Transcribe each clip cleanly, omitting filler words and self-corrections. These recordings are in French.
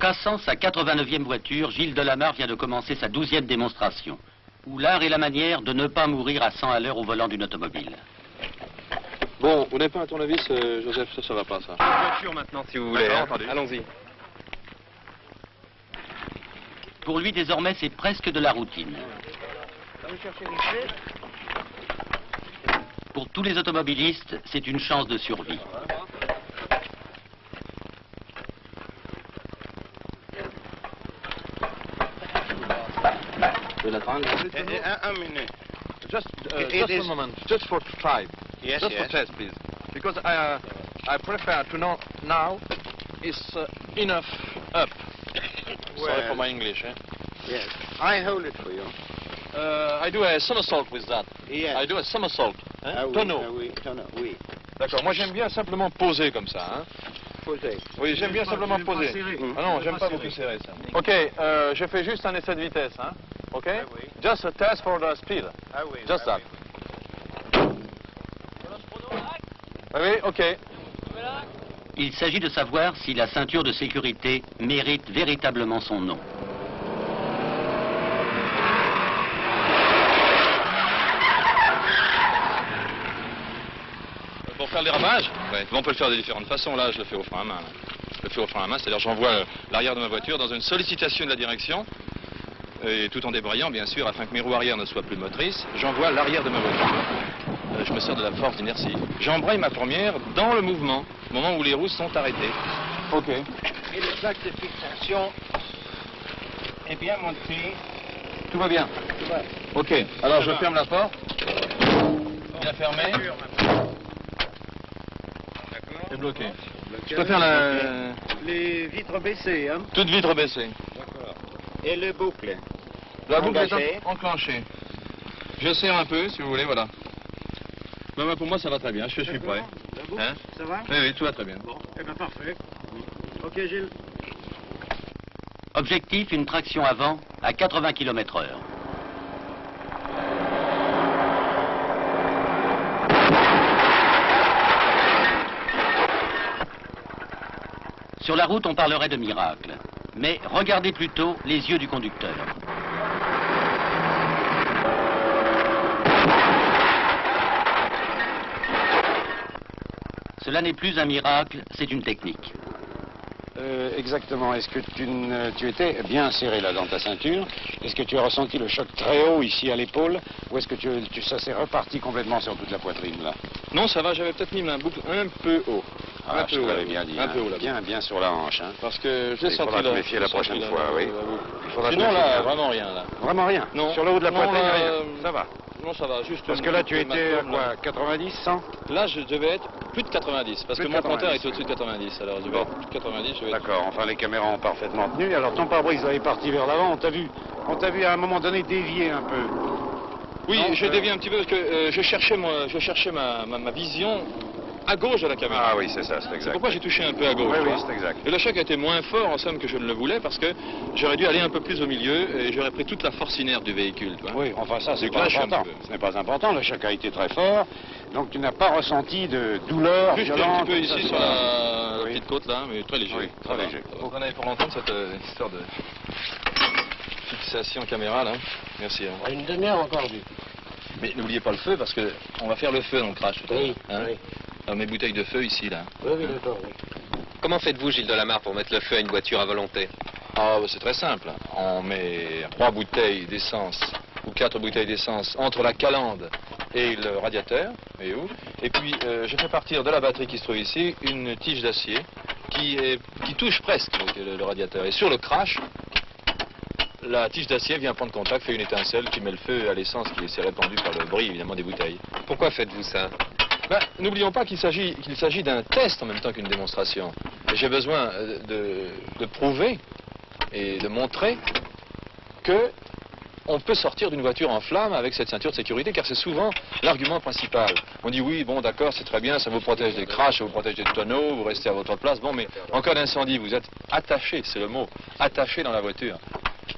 cassant sa 89e voiture, Gilles Delamarre vient de commencer sa 12e démonstration, où l'art et la manière de ne pas mourir à 100 à l'heure au volant d'une automobile. Bon, vous n'avez pas un tournevis, Joseph, ça va pas, ça. Une voiture maintenant, si vous voulez. Hein. Allons-y. Pour lui, désormais, c'est presque de la routine. Pour tous les automobilistes, c'est une chance de survie. Un minute. Just a moment. Just for try. Yes, just for test, please. Because I prefer to know now is enough up. Sorry for my English, eh? Yes. I hold it for you. I do a somersault with that. Yes. I do a somersault. Hein? Ah oui, Tonneau. ah oui, tonneau, oui. D'accord, moi j'aime bien simplement poser comme ça. Hein? Posez. Oui, j'aime bien simplement poser. Ah non, j'aime pas beaucoup serrer ça. Ok, je fais juste un essai de vitesse. Hein? Ok? Ah oui. Just a test for the speed. Ah oui. Just ah that. Oui, ok. Il s'agit de savoir si la ceinture de sécurité mérite véritablement son nom. Pour faire le dérapage, ouais. On peut le faire de différentes façons. Là, je le fais au frein à main. Je le fais au frein à main, c'est-à-dire j'envoie l'arrière de ma voiture dans une sollicitation de la direction, et tout en débrayant, bien sûr, afin que mes roues arrière ne soient plus motrices, j'envoie l'arrière de ma voiture. Je me sers de la force d'inertie. J'embraye ma première dans le mouvement, au moment où les roues sont arrêtées. Ok. Et le plaque de fixation est bien monté. Tout va bien. Tu vois. Ok. Alors je ferme la porte. Bien fermé. C'est bloqué. Je peux faire Les vitres baissées, hein. toute vitre baissée. D'accord. Et le boucle. La boucle Engagé. est enclenchée. Je serre un peu, si vous voulez, voilà. Ben, pour moi, ça va très bien, je suis prêt. La boucle, Hein? ça va? Oui, oui, tout va très bien. Bon, eh bien parfait. Ok, Gilles. Objectif, une traction avant à 80 km/h. Sur la route, on parlerait de miracle. Mais regardez plutôt les yeux du conducteur. Cela n'est plus un miracle, c'est une technique. Exactement. Est-ce que tu étais bien serré là dans ta ceinture? Est-ce que tu as ressenti le choc très haut ici à l'épaule? Ou est-ce que ça s'est reparti complètement sur toute la poitrine là? Non, ça va, j'avais peut-être mis ma boucle un peu haut. Ah, je te l'avais bien dit. Un peu haut là. Bien sur la hanche. Hein. Parce que j'ai Il senti faudra là. te méfier la prochaine fois, oui. Sinon là, vraiment rien là. Vraiment rien? Non. Sur le haut de la Non, poitrine, là, rien? Ça va? Non, ça va, juste... Parce que là, tu étais à quoi? 90, 100? Là, je devais être plus de 90, parce Plus que de mon compteur 90, est au-dessus de 90, alors je devais être plus de 90, je vais être... D'accord, enfin les caméras ont parfaitement tenu. Alors ton pare-brise est parti vers l'avant, on t'a vu à un moment donné dévier un peu. Oui, Non, j'ai dévié un petit peu parce que je cherchais ma vision à gauche de la caméra. Ah oui, c'est ça, c'est exact. Pourquoi j'ai touché un peu à gauche? Oui, tu oui, vois. c'est exact. Et le choc a été moins fort en somme que je ne le voulais parce que j'aurais dû aller un peu plus au milieu et j'aurais pris toute la force inerte du véhicule. Tu vois. Oui, enfin ça, c'est Du pas clash un important. peu. Ce n'est pas important, le choc a été très fort. Donc tu n'as pas ressenti de douleur Juste violente. un petit peu tout ça, ici c'est sur pas- la Oui. petite côte là, mais très léger. Oui, très léger. Vous en avez pour l'entendre cette histoire de fixation caméra là. Merci. Hein. Une demi-heure encore, Gilles. Mais n'oubliez pas le feu parce que on va faire le feu dans le crash tout à l'heure. Oui, Hein. oui. Dans mes bouteilles de feu ici là. Oui, oui, d'accord, oui. Comment faites-vous, Gilles Delamarre, pour mettre le feu à une voiture à volonté? Ah, bah, c'est très simple. On met 3 bouteilles d'essence ou 4 bouteilles d'essence entre la calandre et le radiateur, et puis je fais partir de la batterie qui se trouve ici une tige d'acier qui touche presque le radiateur. Et sur le crash, la tige d'acier vient prendre contact, fait une étincelle qui met le feu à l'essence qui s'est répandue par le bruit évidemment des bouteilles. Pourquoi faites-vous ça? Ben, n'oublions pas qu'il s'agit d'un test en même temps qu'une démonstration. Et j'ai besoin de prouver et de montrer que on peut sortir d'une voiture en flammes avec cette ceinture de sécurité, car c'est souvent l'argument principal. On dit oui, bon d'accord, c'est très bien, ça vous protège des crashs, ça vous protège des tonneaux, vous restez à votre place, bon mais en cas d'incendie, vous êtes attaché, c'est le mot, attaché dans la voiture.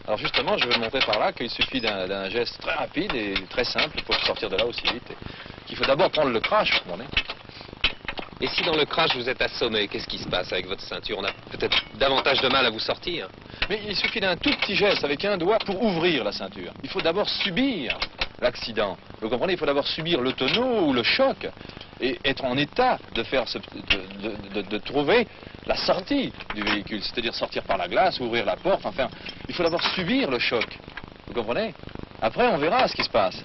Alors justement, je vais montrer par là qu'il suffit d'un geste très rapide et très simple pour sortir de là aussi vite. Qu'il faut d'abord prendre le crash, vous comprenez. Et si dans le crash vous êtes assommé, qu'est-ce qui se passe avec votre ceinture? On a peut-être davantage de mal à vous sortir. Mais il suffit d'un tout petit geste avec un doigt pour ouvrir la ceinture. Il faut d'abord subir l'accident. Vous comprenez? Il faut d'abord subir le tonneau ou le choc et être en état de faire de trouver la sortie du véhicule, c'est-à-dire sortir par la glace, ouvrir la porte, enfin, il faut d'abord subir le choc. Vous comprenez? Après, on verra ce qui se passe.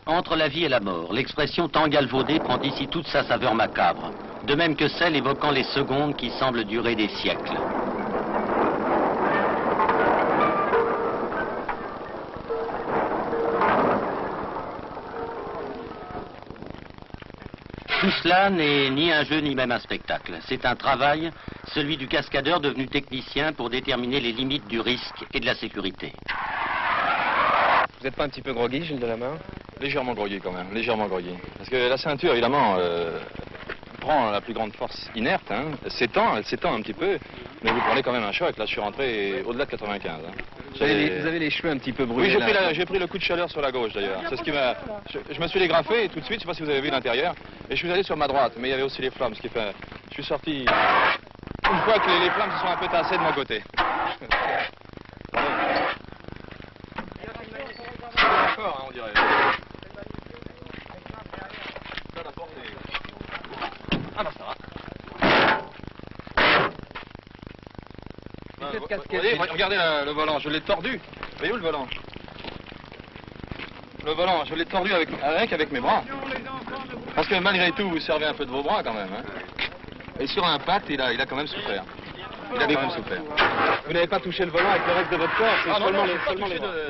Entre la vie et la mort, l'expression tant galvaudée prend ici toute sa saveur macabre, de même que celle évoquant les secondes qui semblent durer des siècles. Tout cela n'est ni un jeu ni même un spectacle. C'est un travail, celui du cascadeur devenu technicien pour déterminer les limites du risque et de la sécurité. Vous n'êtes pas un petit peu groggy, Gilles Delamarre? Légèrement groggy quand même, légèrement groggy. Parce que la ceinture, évidemment, prend la plus grande force inerte, hein. Elle s'étend un petit peu, mais vous prenez quand même un choc. Là, je suis rentré au-delà de 95. Hein. Vous avez les cheveux un petit peu brûlés. Oui, là. j'ai pris le coup de chaleur sur la gauche d'ailleurs. C'est ce qui m'a. Je me suis dégrafé tout de suite, je ne sais pas si vous avez vu l'intérieur, et je suis allé sur ma droite, mais il y avait aussi les flammes, ce qui fait. Je suis sorti une fois que les flammes se sont un peu tassées de mon côté. D'accord, hein, on dirait. Ah non, ça va. Cette casquette, Regardez le volant, je l'ai tordu. Vous voyez où le volant? Le volant, je l'ai tordu avec mes bras. Parce que malgré tout, vous servez un peu de vos bras quand même. Hein. Et sur l'impact, il a quand même souffert. Il a quand même souffert. vous n'avez pas touché le volant avec le reste de votre corps, c'est Ah non, seulement non,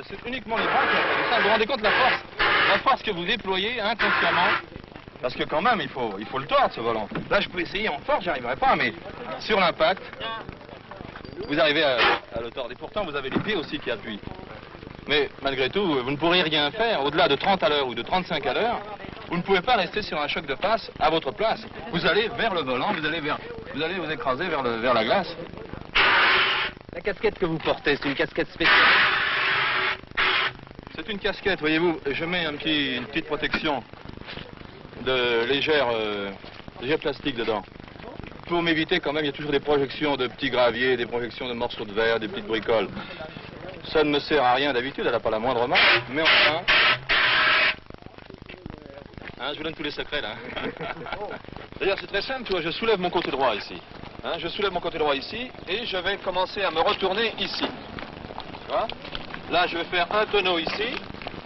c'est uniquement les bras qui ont fait ça. Vous vous rendez compte de la force que vous déployez inconsciemment? Parce que quand même, il faut le tordre ce volant. Là, je peux essayer en force, j'y arriverai pas, mais sur l'impact, vous arrivez à le tordre. Et pourtant, vous avez les pieds aussi qui appuient. Mais malgré tout, vous ne pourrez rien faire au-delà de 30 à l'heure ou de 35 à l'heure. Vous ne pouvez pas rester sur un choc de face à votre place. Vous allez vers le volant, vous allez vous écraser vers la glace. La casquette que vous portez, c'est une casquette spéciale. C'est une casquette, voyez-vous. Je mets une petite protection de légère plastique dedans. Pour m'éviter quand même, il y a toujours des projections de petits graviers, des projections de morceaux de verre, des petites bricoles. Ça ne me sert à rien d'habitude, elle n'a pas la moindre marque, mais enfin... Hein, je vous donne tous les secrets là. D'ailleurs c'est très simple, tu vois, je soulève mon côté droit ici. Hein, je soulève mon côté droit ici et je vais commencer à me retourner ici. Tu vois? Là je vais faire un tonneau ici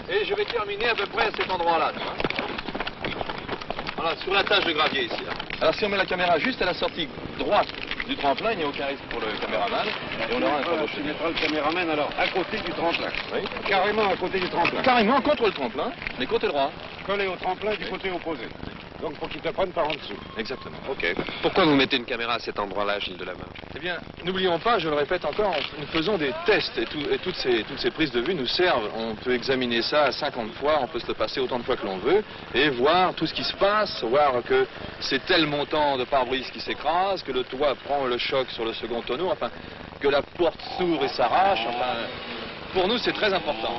et je vais terminer à peu près à cet endroit-là. Voilà, sur la tâche de gravier ici. Là. Alors si on met la caméra juste à la sortie droite du tremplin, il n'y a aucun risque pour le caméraman. Et on aura un Voilà, tu mettras le caméraman alors à côté du tremplin. Oui. Carrément à côté du tremplin. Carrément contre le tremplin, mais côté droit. Collé au tremplin du côté opposé. Donc faut qu'il te prenne par en dessous. Exactement. Ok. Pourquoi vous mettez une caméra à cet endroit-là, Gilles Delamarre? Eh bien, n'oublions pas, je le répète encore, nous faisons des tests et toutes ces prises de vue nous servent. On peut examiner ça 50 fois, on peut se le passer autant de fois que l'on veut et voir tout ce qui se passe, voir que c'est tel montant de pare-brise qui s'écrase, que le toit prend le choc sur le second tonneau, enfin, que la porte s'ouvre et s'arrache, enfin, pour nous c'est très important.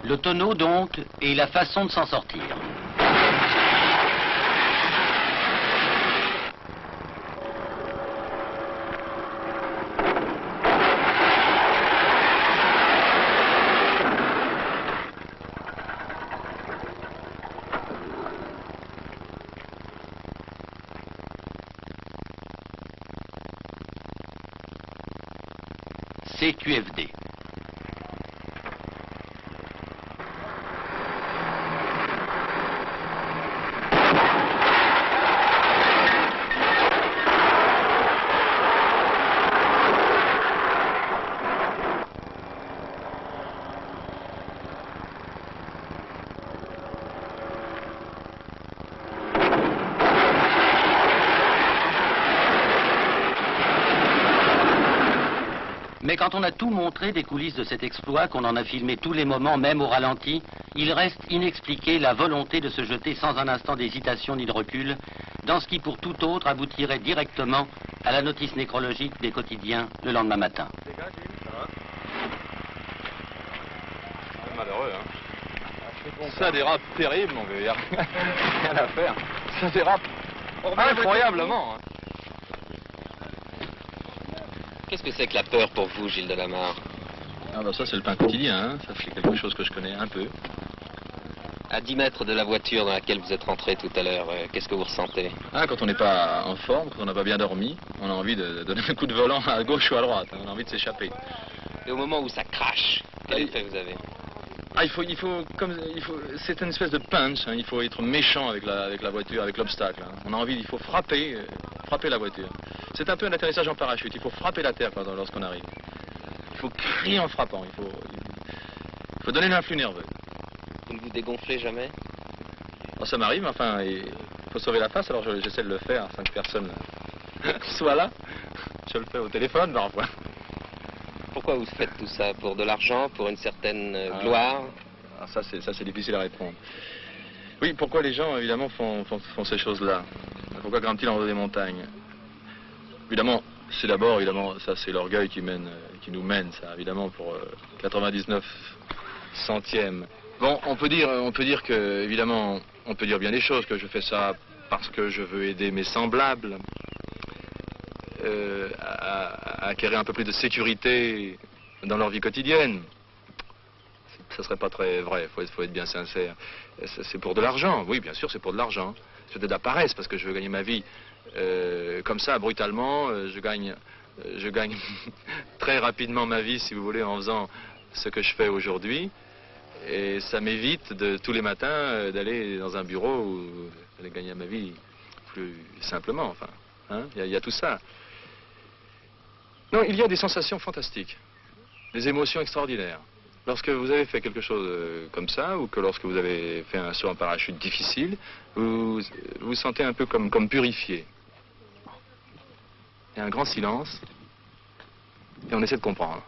Le tonneau donc et la façon de s'en sortir. CQFD. Mais quand on a tout montré des coulisses de cet exploit, qu'on en a filmé tous les moments, même au ralenti, il reste inexpliqué la volonté de se jeter sans un instant d'hésitation ni de recul dans ce qui pour tout autre aboutirait directement à la notice nécrologique des quotidiens le lendemain matin. malheureux, hein. Ça dérape terrible, mon vieux. Il n'y a rien à faire. Ça dérape incroyablement. Hein. Qu'est-ce que c'est que la peur pour vous, Gilles Delamarre? Ah bah ça, c'est le pain quotidien. Hein. Ça, c'est quelque chose que je connais un peu. À 10 mètres de la voiture dans laquelle vous êtes rentré tout à l'heure, qu'est-ce que vous ressentez? Ah, quand on n'est pas en forme, quand on n'a pas bien dormi, on a envie de donner un coup de volant à gauche ou à droite. Hein. On a envie de s'échapper. Et au moment où ça crache, quel effet vous avez? Ah, c'est une espèce de punch. Hein. Il faut être méchant avec la voiture, avec l'obstacle. Hein. On a envie, il faut frapper la voiture. C'est un peu un atterrissage en parachute. Il faut frapper la terre lorsqu'on arrive. Il faut crier en frappant. Il faut donner l'influx nerveux. Vous ne vous dégonflez jamais? Alors, ça m'arrive, enfin, il faut sauver la face, alors j'essaie de le faire sans que personne soit là. Je le fais au téléphone parfois. Pourquoi vous faites tout ça? Pour de l'argent? Pour une certaine gloire? Alors ça c'est difficile à répondre. Oui, pourquoi les gens évidemment font ces choses-là? Pourquoi grimpent-ils en haut des montagnes? Évidemment, c'est d'abord, ça c'est l'orgueil qui nous mène, ça, évidemment, pour 99 centièmes. Bon, on peut dire que, évidemment, on peut dire bien des choses, que je fais ça parce que je veux aider mes semblables à acquérir un peu plus de sécurité dans leur vie quotidienne. Ça serait pas très vrai, faut être bien sincère. C'est pour de l'argent, oui, bien sûr, c'est pour de l'argent. C'est de la paresse, parce que je veux gagner ma vie comme ça, brutalement. Je gagne très rapidement ma vie, si vous voulez, en faisant ce que je fais aujourd'hui. Et ça m'évite tous les matins d'aller dans un bureau ou d'aller gagner ma vie plus simplement, enfin. Hein, il y a tout ça. Non, il y a des sensations fantastiques, des émotions extraordinaires. Lorsque vous avez fait quelque chose comme ça, ou que lorsque vous avez fait un saut en parachute difficile, vous vous sentez un peu comme purifié. Il y a un grand silence, et on essaie de comprendre.